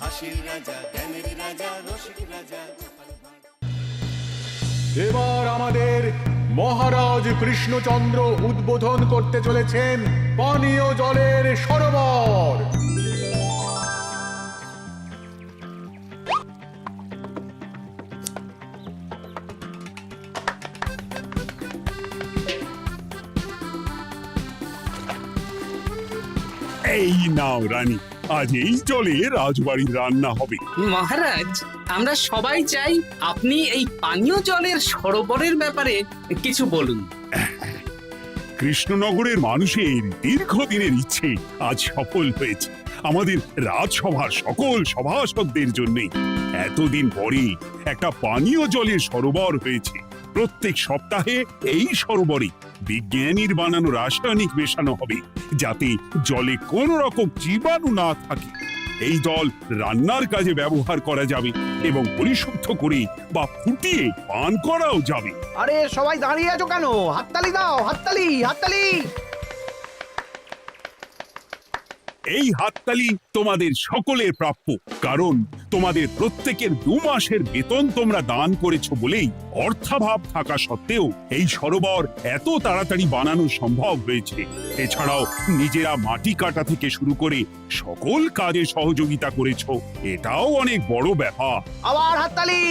হাসির রাজা, জ্ঞানের রাজা, রসিক রাজা। এবার আমাদের মহারাজ কৃষ্ণচন্দ্র উদ্বোধন করতে চলেছেন পানীয় জলের সরোবর। এই নাও রানী, আজ এই জলে রাজবাড়ির রান্না হবে। মহারাজ, আমরা সবাই চাই আপনি এই পানীয় জলের সরোবরের ব্যাপারে কিছু বলুন। কৃষ্ণনগরের মানুষের দীর্ঘদিনের ইচ্ছে আজ সফল হয়েছে। আমাদের রাজসভার সকল সভাসদদের জন্য এতদিন পরে একটা পানীয় জলের সরোবর হয়েছে। প্রত্যেক সপ্তাহে এই সরোবরে বিজ্ঞানীর বানানো রাসায়নিক মেশানো হবে, যাতে জলে কোনো রকম জীবাণু না থাকে। এই জল রান্নার কাজে ব্যবহার করা যাবে এবং পরিশুদ্ধ করে বা ফুটিয়ে পান করাও যাবে। আরে সবাই দাঁড়িয়ে আছো কেন? হাততালি দাও, হাততালি, হাততালি। এই হাততালি তোমাদের সকলের প্রাপ্য, কারণ তোমাদের প্রত্যেকের 2 মাসের বেতন তোমরা দান করেছো বলেই অর্থাভাব থাকা সত্ত্বেও এই সরোবর এত তাড়াতাড়ি বানানো সম্ভব হয়েছে। এছাড়াও নিজেরা মাটি কাটা থেকে শুরু করে সকল কাজে সহযোগিতা করেছো, এটাও অনেক বড় ব্যাপার। আবার হাততালি।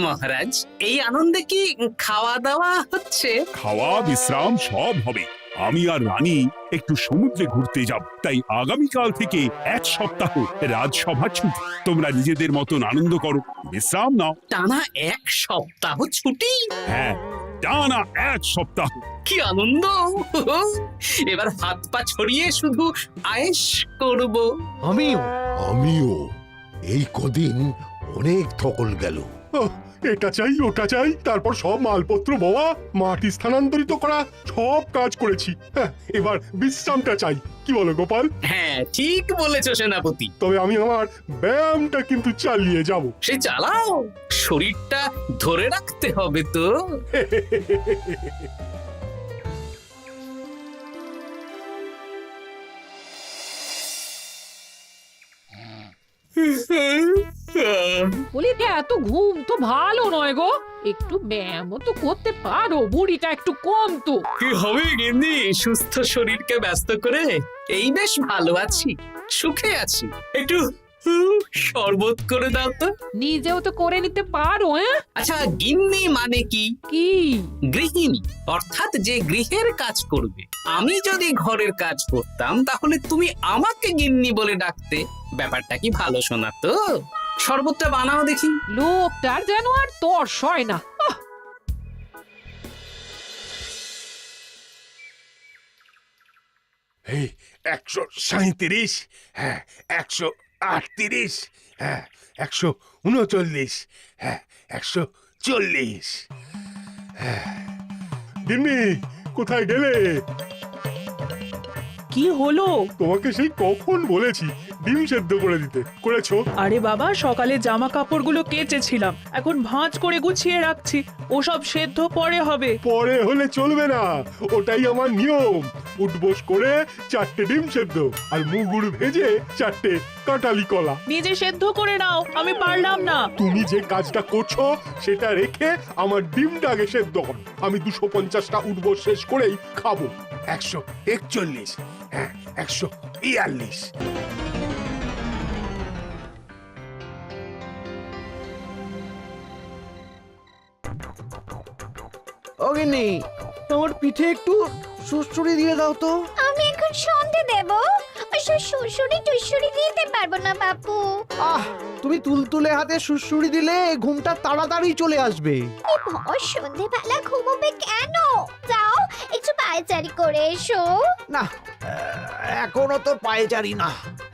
মহারাজ, এই আনন্দে কি খাওয়া দাওয়া হচ্ছে? খাওয়া বিশ্রাম সব হবে। আমি আর রানী একটু সমুদ্রে ঘুরতে যাব, তাই আগামীকাল থেকে 1 সপ্তাহ রাজসভা ছুটি। তোমরা নিজেদের মতন আনন্দ করো, বিশ্রাম নাও। টানা 1 সপ্তাহ ছুটি? হ্যাঁ, টানা 1 সপ্তাহ। কি আনন্দ! এবার হাত পা ছড়িয়ে শুধু আয়েশ করব। আমিও এই কদিন অনেক ধকল গেল। এটা চাই ওটা চাই, তারপর সব মালপত্র বাবা মাটি স্থানান্তরিত করা সব কাজ করেছি। হ্যাঁ, এবার বিশ্রামটা চাই। কি বলো গোপাল? হ্যাঁ, ঠিক বলেছো সেনাপতি। তবে আমি আমার ব্যায়ামটা কিন্তু চালিয়ে যাব। সে চালাও, শরীরটা ধরে রাখতে হবে তো। বলি এত ঘুম তো ভালো নয় গো, একটু ব্যায়ামও তো করতে পারো, বুড়িটা একটু কম তো। কি হবে গিন্নি, সুস্থ শরীরকে ব্যস্ত করে এই বেশ ভালো আছি, সুখে আছি। একটু শরবত করে দাও তো। নিজেও তো করে নিতে পারো। আচ্ছা, গিন্নি মানে কি? কি? গৃহিণী, অর্থাৎ যে গৃহের কাজ করবে। আমি যদি ঘরের কাজ করতাম তাহলে তুমি আমাকে গিন্নি বলে ডাকতে। ব্যাপারটা কি ভালো শোনা তো? শরবতটা বানাও দেখি। লোকটার যেন আর তর্স হয় না। এই 137, হ্যাঁ 138, হ্যাঁ 139, হ্যাঁ 140। গিন্নি, কোথায় গেলে? কি হলো? তোমাকে সেই কখন বলেছি ডিম সেদ্ধ করে দিতে, করেছো? আরে বাবা, সকালে জামা কাপড়গুলো কেচেছিলাম, এখন ভাঁজ করে গুছিয়ে রাখছি। ওসব সেদ্ধ পরে হবে। পরে হলে চলবে না, ওটাই আমার নিয়ম। উঠবোস করে 4টে ডিম সেদ্ধ আর মুগুর ভেজে 4টে কাঁঠালি কলা। নিজে সেদ্ধ করে নাও, আমি পারলাম না। তুমি যে কাজটা করছো সেটা রেখে আমার ডিমটা আগে সেদ্ধ করো। আমি 250টা উঠবোস শেষ করেই খাবো। 141, হ্যাঁ 142। ওগিনি, তোমার পিঠে একটু সুড়সুড়ি দিয়ে দাও তো। আমি এখন সন্ধে দেব, ওসব সুড়সুড়ি টুসুড়ি দিতে পারবো না বাপু। তুমি তুলতুলে হাতে সুড়সুড়ি দিলে ঘুমটা তাড়াতাড়ি চলে আসবে। এই ভর সন্ধেবেলা ঘুমোবে কেন? যাও একটু পায়চারি করে এসো। না, এখনো তো পায়চারি না,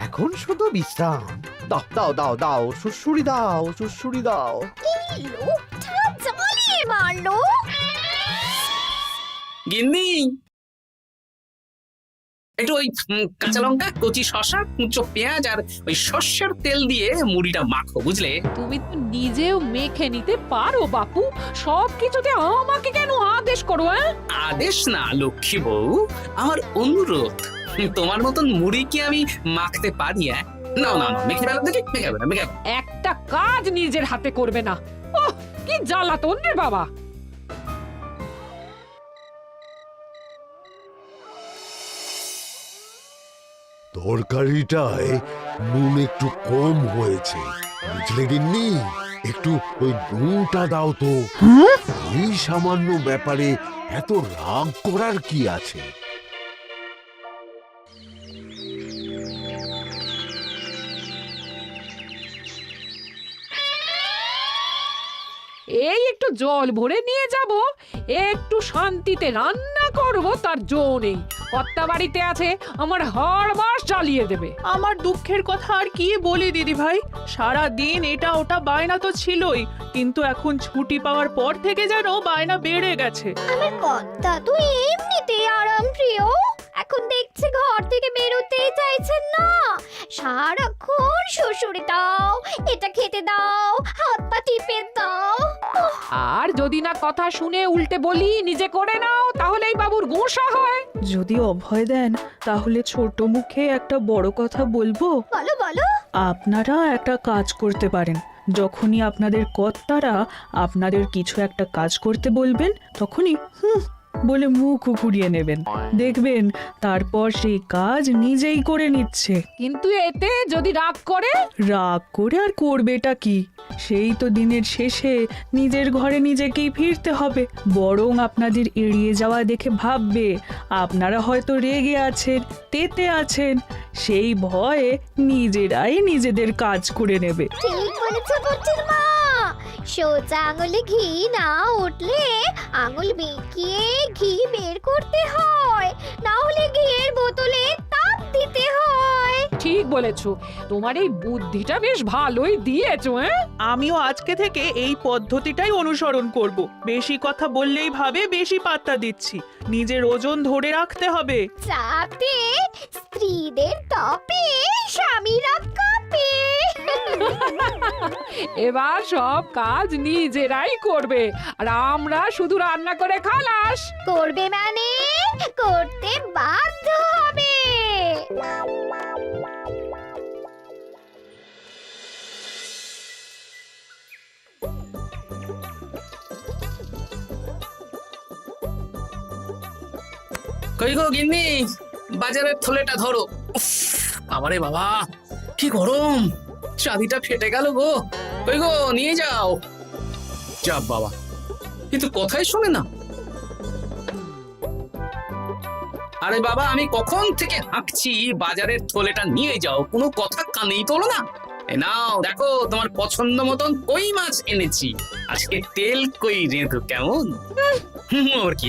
এখন শুধু বিশ্রাম। দাও দাও দাও দাও, সুড়সুড়ি দাও, সুড়সুড়ি দাও। এই লোকটা জ্বালিয়ে মারলো। গিন্নি, একটু ওই কাঁচা লঙ্কা, কচি শসা, কুচো পেঁয়াজ আর ওই সর্ষের তেল দিয়ে মুড়িটা মাখো, বুঝলে? তুমি তো নিজেও মেখে নিতে পারো বাপু, সব কিছুতে আমাকে কেন আদেশ করো? আদেশ না লক্ষ্মী বউ, আমার অনুরোধ। তোমার মতন মুড়ি কি আমি মাখতে পারি? না না না, মেখে ফেলো দেখি, মেখে ফেলো, মেখে ফেলো। একটা কাজ নিজের হাতে করবে না। ওহ, কি জ্বালাতন রে বাবা। তরকারিটায় নুন একটু কম হয়েছে, বুঝলে গিন্নি? একটু ওই নুনটা দাও তো। এই সামান্য ব্যাপারে এত রাগ করার কি আছে? এই একটু জল ভরে নিয়ে যাব, একটু শান্তিতে রান্না করব তার জো নেই। কর্তা বাড়িতে আছে, আমার হাড় বাস জ্বালিয়ে দেবে। আমার দুঃখের কথা আর কি বলি দিদি ভাই, সারা দিন এটা ওটা বায়না তো ছিলই, কিন্তু এখন ছুটি পাওয়ার পর থেকে যেন বায়না বেড়ে গেছে। আমার কর্তা তো এমনিতেই আরাম প্রিয়, এখন দেখছি ঘর থেকে বেরোতেই চাইছেন না। সারাক্ষণ শ্বশুরে দাও, এটা খেতে দাও, হাত পা টিপে দাও। আর যদি না কথা শুনে উল্টে বলি নিজে করে নাও, তাহলেই বাবুর গোসা হয়। যদি অভয় দেন তাহলে ছোট মুখে একটা বড় কথা বলবো। বলো বলো। আপনারা একটা কাজ করতে পারেন, যখনই আপনাদের কর্তারা আপনাদের কিছু একটা কাজ করতে বলবেন, তখনই বলে মুখ ঘুরিয়ে নেবেন, দেখবেন তারপর সেই কাজ নিজেই করে নিচ্ছে। কিন্তু এতে যদি রাগ করে? রাগ করে আর করবেটা কি, সেই তো দিনের শেষে নিজের ঘরে নিজেকেই ফিরতে হবে। বরং আপনাদের এড়িয়ে যাওয়া দেখে ভাববে আপনারা হয়তো রেগে আছেন, তেতে আছেন, সেই ভয়ে নিজেরাই নিজেদের কাজ করে নেবে। ঠিক বলেছ বুদ্ধির মা। সোজা আঙুলে ঘি না উঠলে আঙুল বেঁকিয়ে ঘি বের করতে হয়, না হলে ঘিয়ের বোতলে তাপ দিতে হয়। ঠিক বলেছো, তোমার এই বুদ্ধিটা বেশ ভালোই দিয়েছো। আমিও আজকে থেকে এই পদ্ধতিটাই অনুসরণ করব। বেশি কথা বললেই ভাবে বেশি পাত্তা দিচ্ছি, নিজের ওজন ধরে রাখতে হবে, যাতে স্ত্রীদের তপে স্বামীরা কাঁপে। এবার সব কাজ নিজেরাই করবে, আর আমরা শুধু রান্না করে খালাস। করবে মানে করতে বাধ্য হবে। কই গো গিন্নি, বাজারের থলেটা ধরো। উফ, বাবারে বাবা, কি গরম, চাবিটা ফেটে গেল গো। কই গো, নিয়ে যাও। যা বাবা, কিন্তু কথাই শোনে না। আরে বাবা, আমি কখন থেকে হাঁকছি বাজারের থলেটা নিয়ে যাও, কোনো কথা কানেই তোলো না। এ নাও দেখো, তোমার পছন্দ মতন কই মাছ এনেছি, আজকে তেল কই রেঁধো কেমন। ওর কি,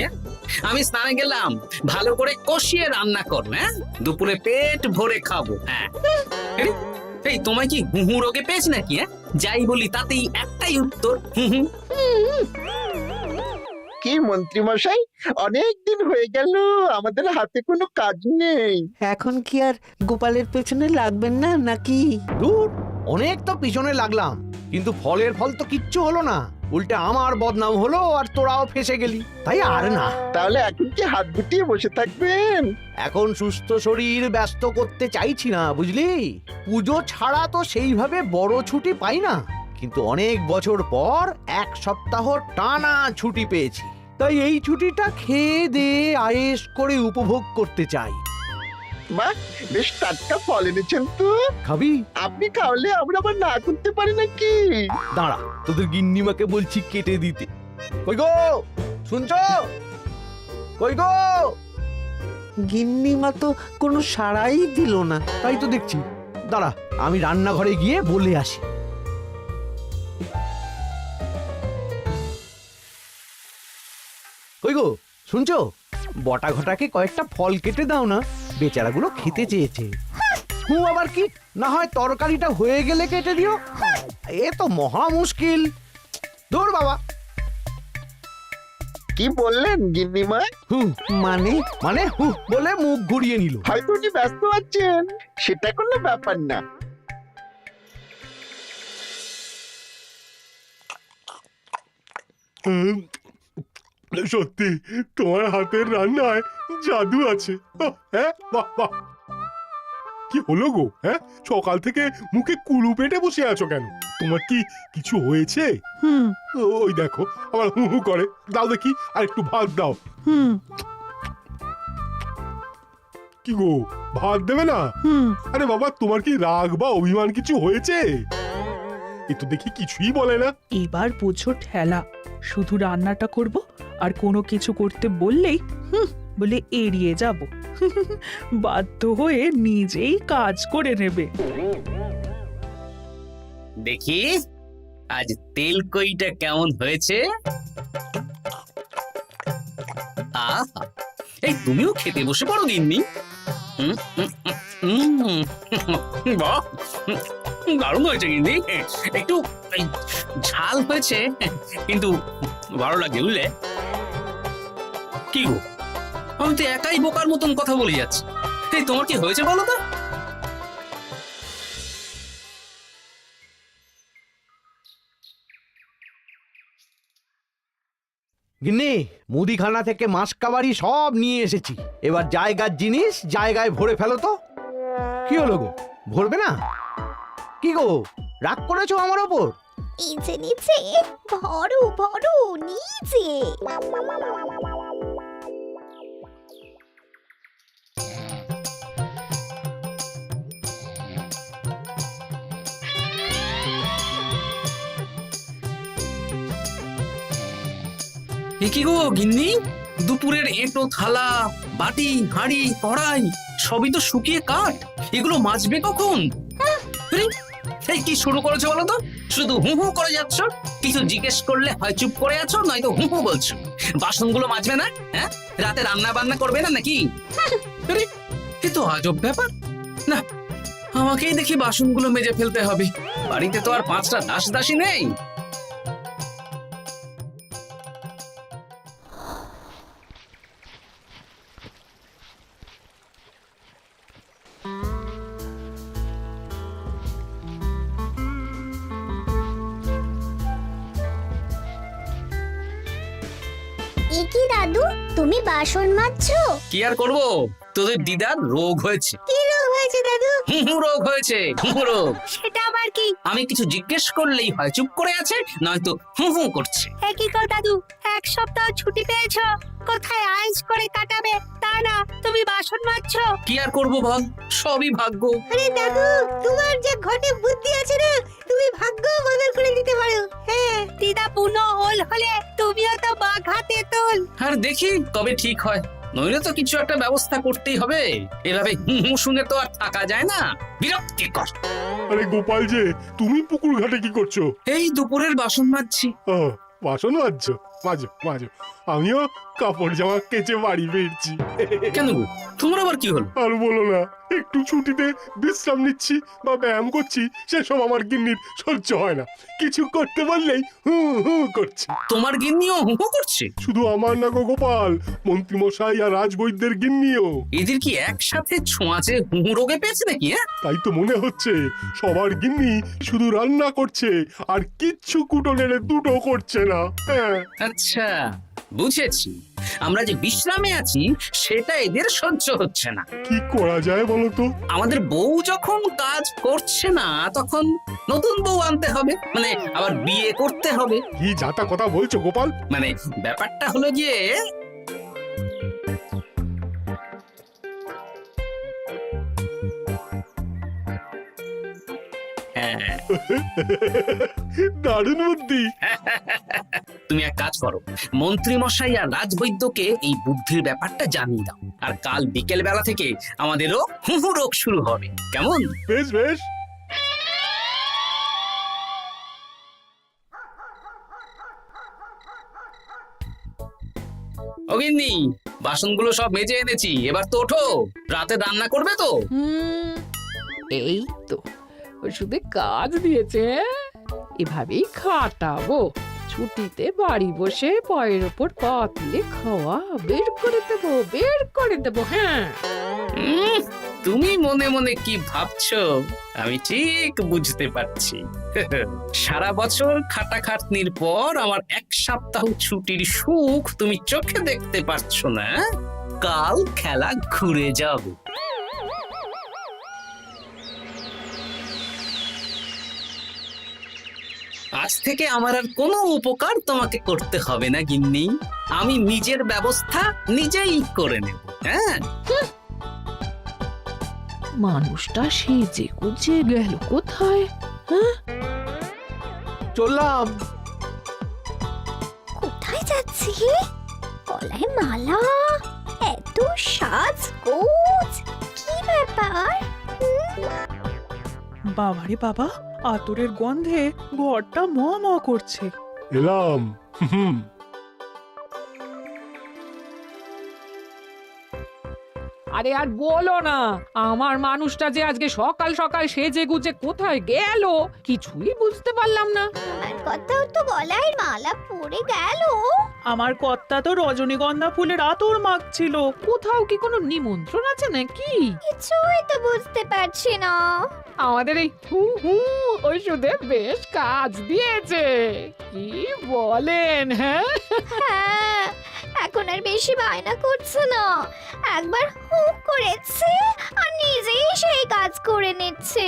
আমি স্নানে গেলাম, ভালো করে কষিয়ে রান্না করবো, হ্যাঁ, দুপুরে পেট ভরে খাবো। হ্যাঁ, এই তোমায় কি হুহু রোগে পেয়েছে নাকি? যাই বলি তাতেই একটাই উত্তর, হুহু। কি মন্ত্রী মশাই, অনেক দিন হয়ে গেল আমাদের হাতে কোনো কাজ নেই। এখন কি আর গোপালের পেছনে লাগবেন না নাকি? দূর, অনেক তো পিছনে লাগলাম, কিন্তু ফলের ফল তো কিচ্ছু হলো না, উল্টে আমার বদনাম হলো আর তোরাও ফেসে গেলি। তাই আর না। তাহলে এখন কি হাত গুটিয়ে বসে থাকবেন? এখন সুস্থ শরীর ব্যস্ত করতে চাইছি না, বুঝলি? পুজো ছাড়া তো সেইভাবে বড় ছুটি পাই না, কিন্তু অনেক বছর পর এক সপ্তাহ টানা ছুটি পেয়েছি, তাই এই ছুটিটা খেয়ে দিয়ে আয়েশ করে উপভোগ করতে চাই। মা, বেশ টাটকা ফল এনেছেন তো। খাবি? আপনি খাওয়ালে আমরা আবার না করতে পারি নাকি? দাঁড়া, তোদের গিন্নিমাকে বলছি কেটে দিতে। কই গো, শুনছো? কই গো? গিন্নিমা তো কোনো সাড়াই দিল না, তাই তো দেখছি। দাঁড়া, আমি রান্নাঘরে গিয়ে বলে আসি। কই গো, শুনছো? বটা ঘটাকে কয়েকটা ফল কেটে দাও না, বেচারাগুলো খেতে চেয়েছে। আবার কি, না হয় তরকারিটা হয়ে গেলে কেটে দিও। এ তো মহা মুশকিল। দূর বাবা। কি বললেন গিন্নিমা? মানে মানে বলে মুখ ঘুরিয়ে নিল। হয়তো উনি ব্যস্ত আছেন, সেটা কোনো ব্যাপার না। সত্যি তোমার হাতের রান্নায় জাদু আছে। হ্যাঁ, বাহ বাহ। কি হলো গো? হ্যাঁ, সকাল থেকে মুখে কুলু পেটে বসে আছো কেন? তোমার কি কিছু হয়েছে? হুম ওই দেখো আবার হু হু করে। দাও দেখি, আর একটু ভাত দাও। হুম কি গো, ভাত দেবে না? হুম আরে বাবা, তোমার কি রাগ বা অভিমান কিছু হয়েছে? এ তো দেখি কিছুই বলে না। এবার বুঝো ঠেলা, শুধু রান্নাটা করব আর কোনো কিছু করতে বললেই বলে এড়িয়ে যাব। বাধ্য হয়ে নিজেই কাজ করে নেবে। দেখি আজ তেল কইটা কেমন হয়েছে। আহা, এই তুমিও খেতে বসে পড়ো গিন্নি। বাহ, দারুণ হয়েছে গিন্নি। একটু এই ঝাল হয়েছে কিন্তু ভালো লাগে বুঝলে। কি গো, আমি তো একাই বোকার মতন কথা বলে যাচ্ছি। এই তোমার কি হয়েছে বলো তো? গিন্নি, মুদিখানা থেকে মাসকাবারি সব নিয়ে এসেছি। এবার জায়গার জিনিস জায়গায় ভরে ফেলো তো। কি হলো গো, ভরবে না? কি গো, রাগ করেছো আমার ওপর? নিচে নিচে ভরো ভরো নিচে। এ কি গো গিন্নি, দুপুরের এঁটো থালা বাটি হাঁড়ি কড়াই সবই তো শুকিয়ে কাঠ। এগুলো মাজবে কখন? আরে, এই কি শুরু করেছো বলো তো? শুধু হু হু করে যাচ্ছ। কিছু জিজ্ঞেস করলে হয় চুপ করে আছো, নয়তো হু হু বলছো। বাসনগুলো মাজবে না? হ্যাঁ, রাতে রান্না বান্না করবে না নাকি? আরে, এ তো আজব ব্যাপার। না, আমাকেই দেখি বাসনগুলো মেজে ফেলতে হবে। বাড়িতে তো আর 5টা দাস দাসী নেই। এ কি দাদু, তুমি বাসন মাজছো? কি আর করবো, তোদের দিদার রোগ হয়েছে। কি রোগ হয়েছে দাদু? হুহু রোগ হয়েছে, হুহু রোগ। সেটা আবার কি? আমি কিছু জিজ্ঞেস করলেই হয় চুপ করে আছে, নয়তো হু হু করছে। কি কর দাদু, 1 সপ্তাহ ছুটি পেয়েছো, কোথায় আইস করে কাটাবে তা না তুমি বাসন মাজছো। কি আর করবো বল, সবই ভাগ্য। আরে দাদু, তোমার যে ঘটে বুদ্ধি আছে না, তুমি ভাগ্য বদল করে দিতে পারো। হ্যাঁ, দিদা পুনো হল হলে তুমিও তো বাঘাতে তোল। আর দেখি কবে ঠিক হয়, নইলে তো কিছু একটা ব্যবস্থা করতেই হবে। এভাবে হু হু শুনে তো আর থাকা যায় না, বিরক্তিকর। আরে গোপাল যে, তুমি পুকুর ঘাটে কি করছো? এই দুপুরের বাসন মাজছি। ও, বাসন মাজছো? মাজো মাজো, আমিও কাপড় জামা কেচে বাড়ি ফিরছি। কেন গো, তোমার আবার কি হলো? আর বলো না, একটু ছুটিতে বিশ্রাম নিচ্ছি বা ব্যায়াম করছি, সেসব আমার গিন্নির সহ্য হয় না। কিছু করতে বললেই হু হু করছে। তোমার গিন্নিও হু হু করছে? শুধু আমার না গো গোপাল, মন্ত্রীমশাই আর রাজবৈদ্যের গিন্নিও। এদের কি একসাথে ছোঁয়াচে হু হু রোগে পেয়েছে নাকি? হ্যাঁ, তাই তো মনে হচ্ছে সবার গিন্নি শুধু রান্না করছে আর কিচ্ছু কুটো নেড়ে দুটো করছে না। হ্যাঁ, আচ্ছা বুঝেছি, আমরা যে বিশ্রামে আছি সেটা এদের সহ্য হচ্ছে না। কি করা যায় বলো তো? আমাদের বউ যখন কাজ করছে না, তখন নতুন বউ আনতে হবে, মানে আবার বিয়ে করতে হবে। কি যাতা কথা বলছো গোপাল? মানে ব্যাপারটা হলো গিয়ে, হ্যাঁ, দারুণ বুদ্ধি। তুমি এক কাজ করো, মন্ত্রী মশাই আর রাজবৈদ্যকে এই বুদ্ধির ব্যাপারটা জানিয়ে দাও, আর কাল বিকেল বেলা থেকে আমাদেরও হুহু রোগ শুরু হবে, কেমন? বেশ বেশ। অগিন্নি, বাসনগুলো সব মেজে এনেছি, এবার তো ওঠো। রাতে রান্না করবে তো? এই তো ওষুধে কাজ দিয়েছে। এভাবেই খাটাবো, ছুটিতে বাড়ি বসে পায়ের ওপর পা তুলে খাওয়া বের করে দেবো, বের করে দেবো। হ্যাঁ, তুমি মনে মনে কি ভাবছো আমি ঠিক বুঝতে পারছি। সারা বছর খাটাখাটনির পর আমার 1 সপ্তাহ ছুটির সুখ তুমি চোখে দেখতে পারছো না। কাল খেলা ঘুরে যাবে। আজ থেকে আমার আর কোনো উপকার তোমাকে করতে হবে না গিন্নি। আমি নিজের ব্যবস্থা নিজেই করে নেব। হ্যাঁ, মানুষটা সেজে গুজে গেল কোথায়? হ্যাঁ, চললাম। কোথায় যাচ্ছি? গলায় মালা, এত সাজগোজ, কি ব্যাপার? বাবারে বাবা, আতরের গন্ধে ঘরটা ম ম করছে। এলাম। আরে আর বলো না, আমার মানুষটা যে আজকে সকাল সকাল সেজে গুজে কোথায় গেল কিছুই বুঝতে পারলাম না। আমার কথাও তো গলায় মালা পড়ে গেল। আমার কর্তা তো রজনীগন্ধা ফুলের আতর মাখছিল। কোথাও কি কোনো নিমন্ত্রণ আছে নাকি? কিছুই তো বুঝতে পারছি না। আমাদের এই হু হু ওষুধে বেশ কাজ দিয়েছে, কি বলেন? হ্যাঁ, হ্যাঁ, এখন আর বেশি বায়না করছে না। একবার হুক করেছে আর নিজেই সেই কাজ করে নিচ্ছে।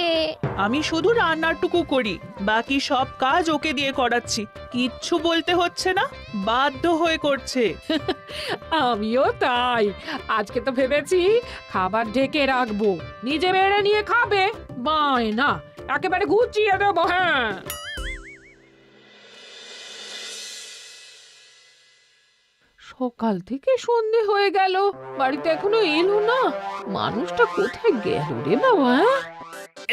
আমি শুধু রান্নাটুকু করি, বাকি সব কাজ ওকে দিয়ে করাচ্ছি। কিচ্ছু বলতে হচ্ছে না, বাধ্য হয়ে করছে। আমিও তাই। আজকে তো ভেবেছি খাবার ঢেকে রাখবো, নিজে বেড়ে নিয়ে খাবে। বায়না একেবারে গুছিয়ে দেবো। হ্যাঁ, সকাল থেকে সন্ধে হয়ে গেল, বাড়িতে এখনো এলো না। মানুষটা কোথায় গেল রে বাবা?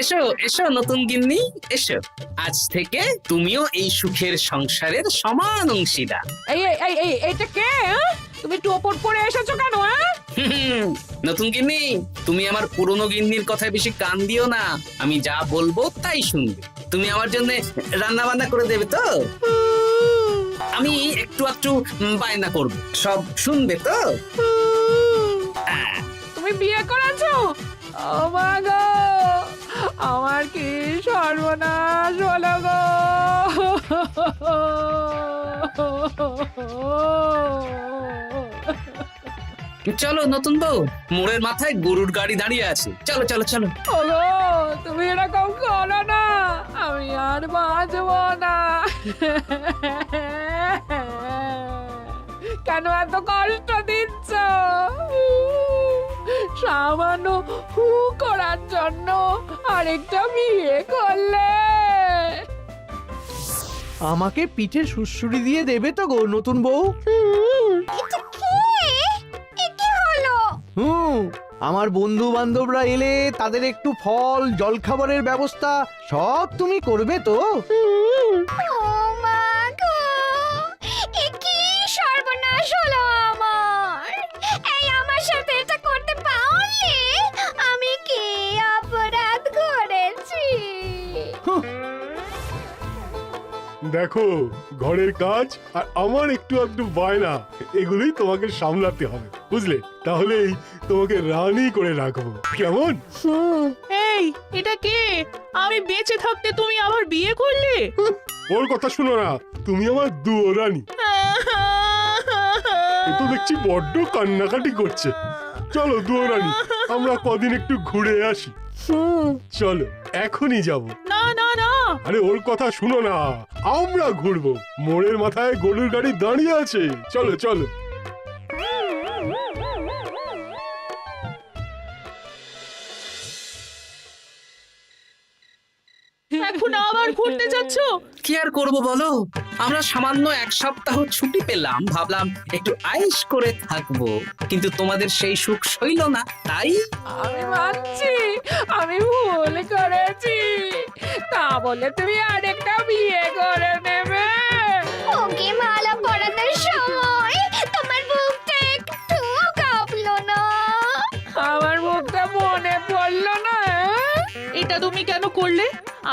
এসো এসো নতুন গিন্নি, এসো। আজ থেকে তুমিও এই সুখের সংসারের সমান অংশীদার। এই এই এই এই এইটা কে? হ্যাঁ? তুমি একটু ওপর পড়ে এসেছো কেন? হ্যাঁ, নতুন গিন্নি, তুমি আমার পুরনো গিন্নির কথায় বেশি কান দিও না। আমি যা বলবো তাই শুনবে। তুমি আমার জন্য রান্না বান্না করে দেবে তো? আমি একটু একটু বায়না করব, সব শুনবে তো? তুমি বিয়ে করেছো? ও মা গো, আমার কি সর্বনাশ হলো গো! চলো নতুন বউ, মোড়ের মাথায় গরুর গাড়ি দাঁড়িয়ে আছে, চলো চলো চলো। ওগো, তুমি এরকম করো না, আমি আর বাঁচবো না। কেন এত কষ্ট দিচ্ছ? সামান্য হু করার জন্য আরেকটা বিয়ে করলে? আমাকে পিঠে সুড়সুড়ি দিয়ে দেবে তো গো নতুন বউ? এটা কি? এ কি হলো? আমার বন্ধু বান্ধবরা এলে তাদের একটু ফল জলখাবারের ব্যবস্থা সব তুমি করবে তো? ও মা গো, এ কি সর্বনাশ হলো আমার! এই আমার সাথে এটা করতে পারলে আমি কি অপরাধ করেছি? দেখো, ঘরের কাজ আর আমার একটু আধটু বায়না, এগুলোই তোমাকে সামলাতে হবে, বুঝলে? তাহলেই তোমাকে রানী করে রাখবো, কেমন? এই, এটা কে? আমি বেঁচে থাকতে তুমি আবার বিয়ে করলে? ওর কথা শুনো না, তুমি আমার দুয়ো রানী। এ তো দেখছি বড্ড কান্নাকাটি করছে। চলো দুয়ো রানী, আমরা কদিন একটু ঘুরে আসি। চলো, এখনই যাবো। না না না, আরে ওর কথা শুনো না, আমরা ঘুরবো। মোড়ের মাথায় গরুর গাড়ি দাঁড়িয়ে আছে, চলো চলো। এখন আবার ঘুরতে যাচ্ছ? কি আর করবো বলো, আমরা সামান্য 1 সপ্তাহ ছুটি পেলাম, ভাবলাম একটু আয়েশ করে থাকবো, কিন্তু তোমাদের সেই সুখ সইল না, তাই। আমি মানছি আমি ভুল করেছি, তা বলে তুমি আরেকটা বিয়ে করে নেবে? ওকে মালা পরানোর সময় তোমার বুকটা একটু কাঁপলো না? আমার মুখটা মনে পড়লো না? এটা তুমি কেন করলে?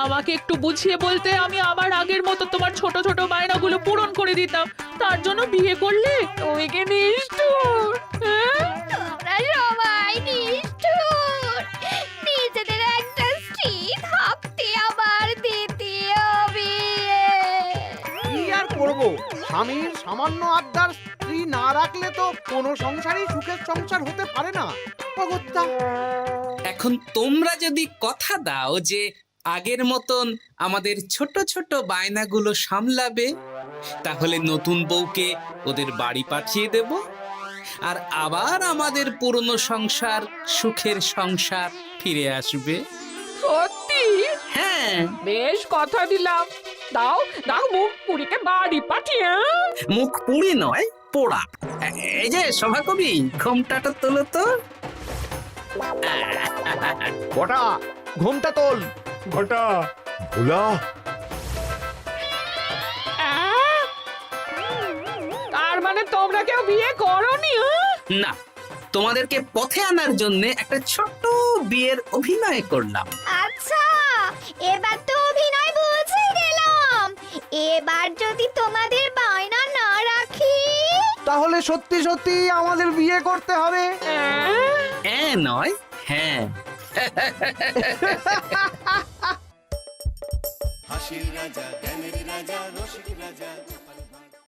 আমাকে একটু বুঝিয়ে বলতে আমি আবার আগের মতো তোমার ছোট ছোট বায়নাগুলো পূরণ করে দিতাম। তার জন্য বিয়ে করলে? তুমি কি নিষ্ঠুর? হ্যাঁ? তোমরা সবাই নিষ্ঠুর। স্বামীর সামান্য আবদার স্ত্রী না রাখলে তো কোনো সংসারই সুখের সংসার হতে পারে না অগত্যা। এখন তোমরা যদি কথা দাও যে আগের মতন আমাদের ছোট ছোট বায়নাগুলো সামলাবে, তাহলে নতুন বউকে ওদের বাড়ি পাঠিয়ে দেব, আর আবার আমাদের পুরনো সংসার, সুখের সংসার ফিরে আসবে। সত্যি? হ্যাঁ, বেশ কথা দিলাম। দাও দাও মুখ পুরীকে বাড়ি পাঠিয়ে। মুখ পুড়ি নয়, পোড়া। এই যে সভাকবি, ঘোমটাটা তোলো তো। কটা ঘুমটা তোল। ঘটা ভোলা, তার মানে তোমরা কেউ বিয়ে করোনি? না, তোমাদেরকে পথে আনার জন্য একটা ছোট্ট বিয়ের অভিনয় করলাম। আচ্ছা, এবার তো অভিনয় বুঝে গেলাম। এবার যদি তোমাদের বায়না না রাখি, তাহলে সত্যি সত্যি আমাদের বিয়ে করতে হবে। নয়, হ্যাঁ। হাসির রাজা জ্ঞানের রাজা রসিক রাজা গোপাল ভাঁড়।